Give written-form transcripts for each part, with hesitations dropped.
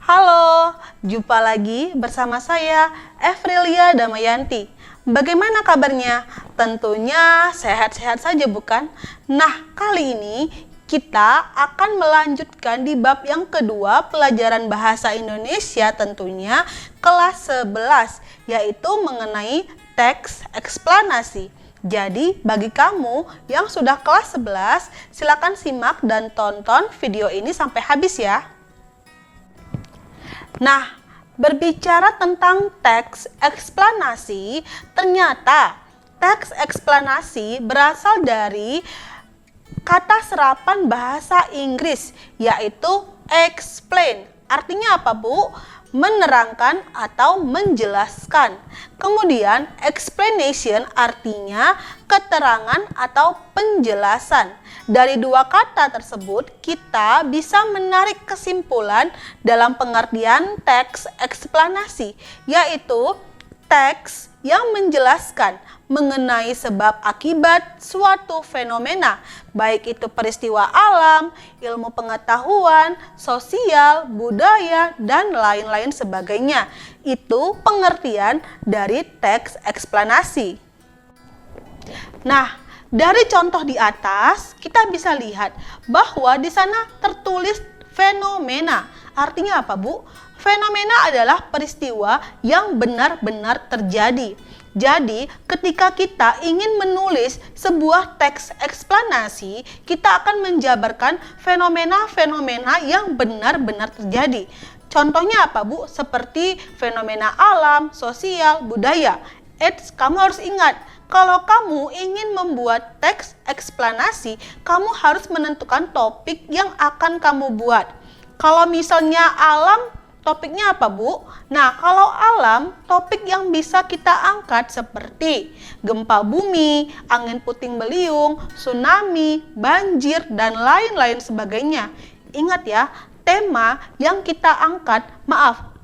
Halo, jumpa lagi bersama saya, Evrilia Damayanti. Bagaimana kabarnya? Tentunya sehat-sehat saja bukan? Nah, kali ini kita akan melanjutkan di bab yang kedua pelajaran bahasa Indonesia tentunya kelas 11, yaitu mengenai teks eksplanasi. Jadi, bagi kamu yang sudah kelas 11, silakan simak dan tonton video ini sampai habis ya. Nah, berbicara tentang teks eksplanasi, ternyata teks eksplanasi berasal dari kata serapan bahasa Inggris, yaitu explain. Artinya apa, Bu? Menerangkan atau menjelaskan. Kemudian explanation artinya keterangan atau penjelasan. Dari dua kata tersebut kita bisa menarik kesimpulan dalam pengertian teks eksplanasi, yaitu teks yang menjelaskan mengenai sebab akibat suatu fenomena, baik itu peristiwa alam, ilmu pengetahuan, sosial, budaya, dan lain-lain sebagainya. Itu pengertian dari teks eksplanasi. Nah, dari contoh di atas kita bisa lihat bahwa di sana tertulis fenomena. Artinya apa, Bu? Fenomena adalah peristiwa yang benar-benar terjadi. Jadi, ketika kita ingin menulis sebuah teks eksplanasi, kita akan menjabarkan fenomena-fenomena yang benar-benar terjadi. Contohnya apa, Bu? Seperti fenomena alam, sosial, budaya. Kamu harus ingat, kalau kamu ingin membuat teks eksplanasi, kamu harus menentukan topik yang akan kamu buat. Kalau misalnya alam, topiknya apa, Bu? Nah, kalau alam, topik yang bisa kita angkat seperti gempa bumi, angin puting beliung, tsunami, banjir, dan lain-lain sebagainya. Ingat ya,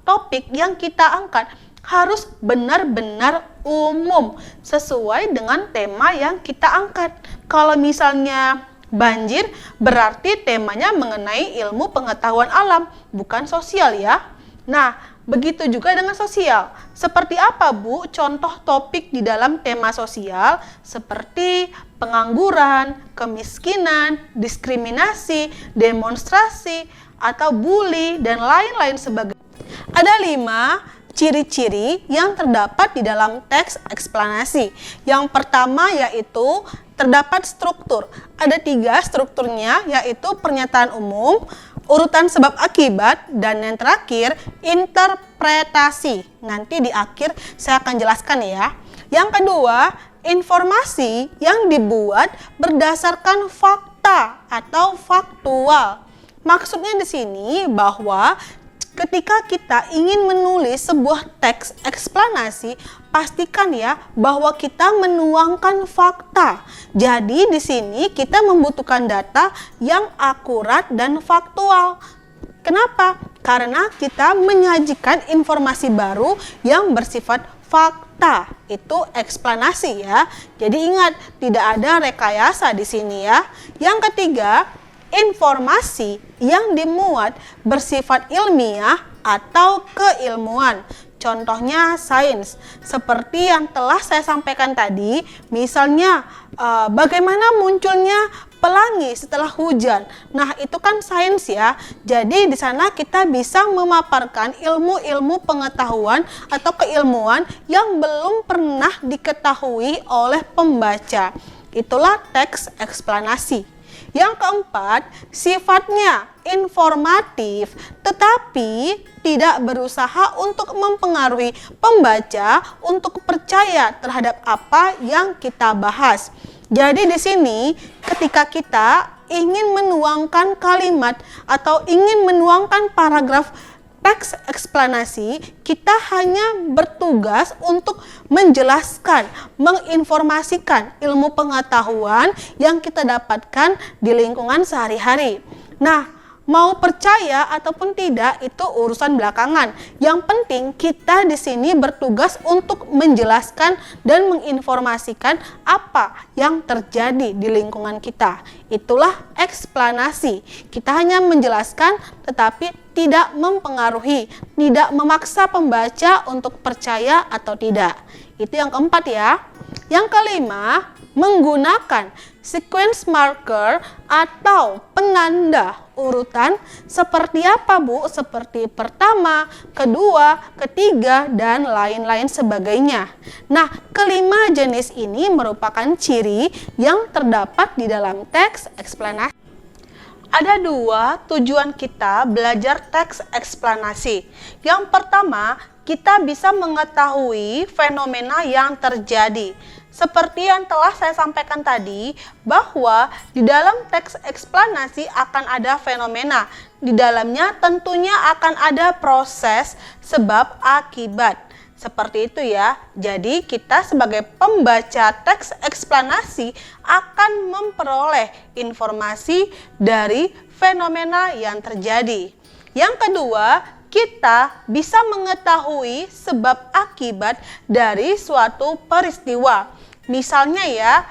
topik yang kita angkat harus benar-benar umum, sesuai dengan tema yang kita angkat. Kalau misalnya banjir, berarti temanya mengenai ilmu pengetahuan alam, bukan sosial ya. Nah, begitu juga dengan sosial. Seperti apa, Bu, contoh topik di dalam tema sosial? Seperti pengangguran, kemiskinan, diskriminasi, demonstrasi, atau bully, dan lain-lain sebagainya. Ada 5 ciri-ciri yang terdapat di dalam teks eksplanasi. Yang pertama yaitu terdapat struktur. Ada 3 strukturnya, yaitu pernyataan umum, urutan sebab akibat, dan yang terakhir interpretasi. Nanti di akhir saya akan jelaskan ya. Yang kedua, informasi yang dibuat berdasarkan fakta atau faktual. Maksudnya di sini bahwa ketika kita ingin menulis sebuah teks eksplanasi, pastikan ya bahwa kita menuangkan fakta. Jadi di sini kita membutuhkan data yang akurat dan faktual. Kenapa? Karena kita menyajikan informasi baru yang bersifat fakta. Itu eksplanasi ya. Jadi ingat, tidak ada rekayasa di sini ya. Yang ketiga, informasi yang dimuat bersifat ilmiah atau keilmuan. Contohnya sains, seperti yang telah saya sampaikan tadi, misalnya bagaimana munculnya pelangi setelah hujan. Nah, itu kan sains ya. Jadi di sana kita bisa memaparkan ilmu-ilmu pengetahuan atau keilmuan yang belum pernah diketahui oleh pembaca. Itulah teks eksplanasi. Yang keempat, sifatnya informatif tetapi tidak berusaha untuk mempengaruhi pembaca untuk percaya terhadap apa yang kita bahas. Jadi di sini ketika kita ingin menuangkan kalimat atau ingin menuangkan paragraf teks eksplanasi, kita hanya bertugas untuk menjelaskan, menginformasikan ilmu pengetahuan yang kita dapatkan di lingkungan sehari-hari. Nah, Mau percaya ataupun tidak itu urusan belakangan. Yang penting kita di sini bertugas untuk menjelaskan dan menginformasikan apa yang terjadi di lingkungan kita. Itulah eksplanasi. Kita hanya menjelaskan tetapi tidak mempengaruhi, tidak memaksa pembaca untuk percaya atau tidak. Itu yang keempat ya. Yang kelima, menggunakan sequence marker atau penanda urutan seperti apa Bu? Seperti pertama, kedua, ketiga, dan lain-lain sebagainya. Nah, kelima jenis ini merupakan ciri yang terdapat di dalam teks eksplanasi. Ada dua tujuan kita belajar teks eksplanasi. Yang pertama, kita bisa mengetahui fenomena yang terjadi. Seperti yang telah saya sampaikan tadi, bahwa di dalam teks eksplanasi akan ada fenomena. Di dalamnya tentunya akan ada proses sebab akibat. Seperti itu ya. Jadi kita sebagai pembaca teks eksplanasi akan memperoleh informasi dari fenomena yang terjadi. Yang kedua, kita bisa mengetahui sebab akibat dari suatu peristiwa. Misalnya ya,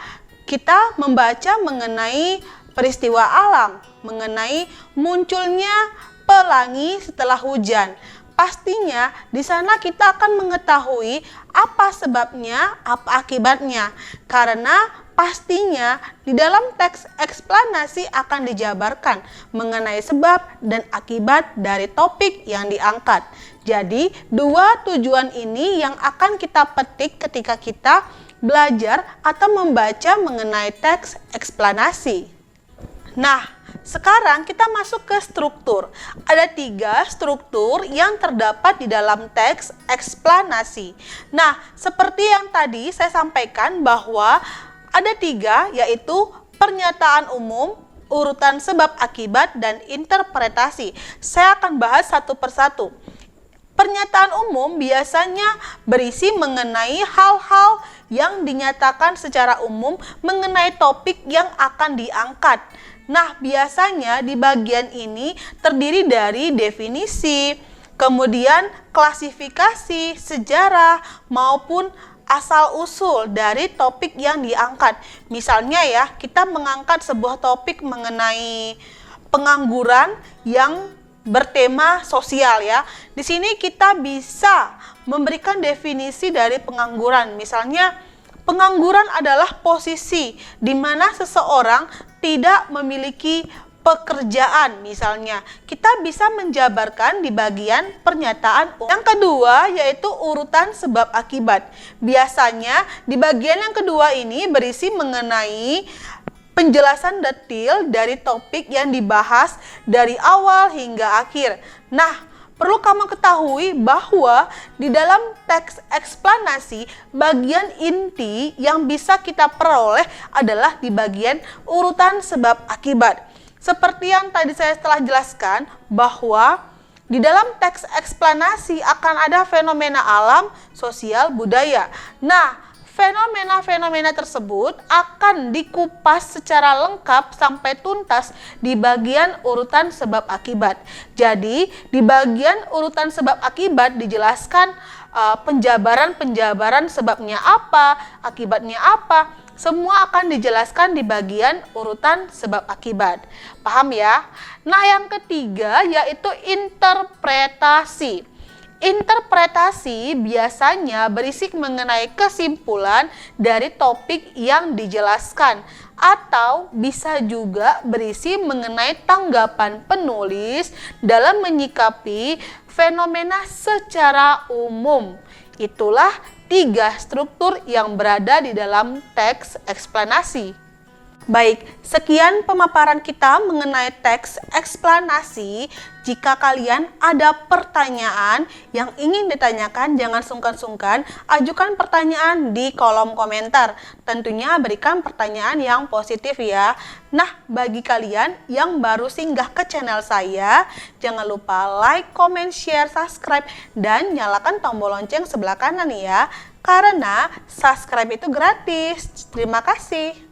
kita membaca mengenai peristiwa alam, mengenai munculnya pelangi setelah hujan. Pastinya di sana kita akan mengetahui apa sebabnya, apa akibatnya. Karena pastinya di dalam teks eksplanasi akan dijabarkan mengenai sebab dan akibat dari topik yang diangkat. Jadi, dua tujuan ini yang akan kita petik ketika kita belajar atau membaca mengenai teks eksplanasi. Nah, sekarang kita masuk ke struktur. Ada 3 struktur yang terdapat di dalam teks eksplanasi. Nah, seperti yang tadi saya sampaikan bahwa ada 3, yaitu pernyataan umum, urutan sebab akibat, dan interpretasi. Saya akan bahas satu persatu. Pernyataan umum biasanya berisi mengenai hal-hal yang dinyatakan secara umum mengenai topik yang akan diangkat. Nah, biasanya di bagian ini terdiri dari definisi, kemudian klasifikasi, sejarah, maupun asal-usul dari topik yang diangkat. Misalnya ya, kita mengangkat sebuah topik mengenai pengangguran yang bertema sosial ya. Di sini kita bisa memberikan definisi dari pengangguran. Misalnya, pengangguran adalah posisi di mana seseorang tidak memiliki pekerjaan misalnya. Kita bisa menjabarkan di bagian pernyataan umum. Yang kedua yaitu urutan sebab akibat. Biasanya di bagian yang kedua ini berisi mengenai penjelasan detail dari topik yang dibahas dari awal hingga akhir. Nah, perlu kamu ketahui bahwa di dalam teks eksplanasi, bagian inti yang bisa kita peroleh adalah di bagian urutan sebab akibat. Seperti yang tadi saya telah jelaskan bahwa di dalam teks eksplanasi akan ada fenomena alam, sosial, budaya. Nah, fenomena-fenomena tersebut akan dikupas secara lengkap sampai tuntas di bagian urutan sebab akibat. Jadi, di bagian urutan sebab akibat dijelaskan penjabaran sebabnya apa, akibatnya apa. Semua akan dijelaskan di bagian urutan sebab akibat. Paham ya? Nah, yang ketiga yaitu interpretasi. Interpretasi biasanya berisi mengenai kesimpulan dari topik yang dijelaskan atau bisa juga berisi mengenai tanggapan penulis dalam menyikapi fenomena secara umum. Itulah 3 struktur yang berada di dalam teks eksplanasi. Baik, sekian pemaparan kita mengenai teks eksplanasi. Jika kalian ada pertanyaan yang ingin ditanyakan, jangan sungkan-sungkan, ajukan pertanyaan di kolom komentar. Tentunya berikan pertanyaan yang positif ya. Nah, bagi kalian yang baru singgah ke channel saya, jangan lupa like, comment, share, subscribe, dan nyalakan tombol lonceng sebelah kanan ya. Karena subscribe itu gratis. Terima kasih.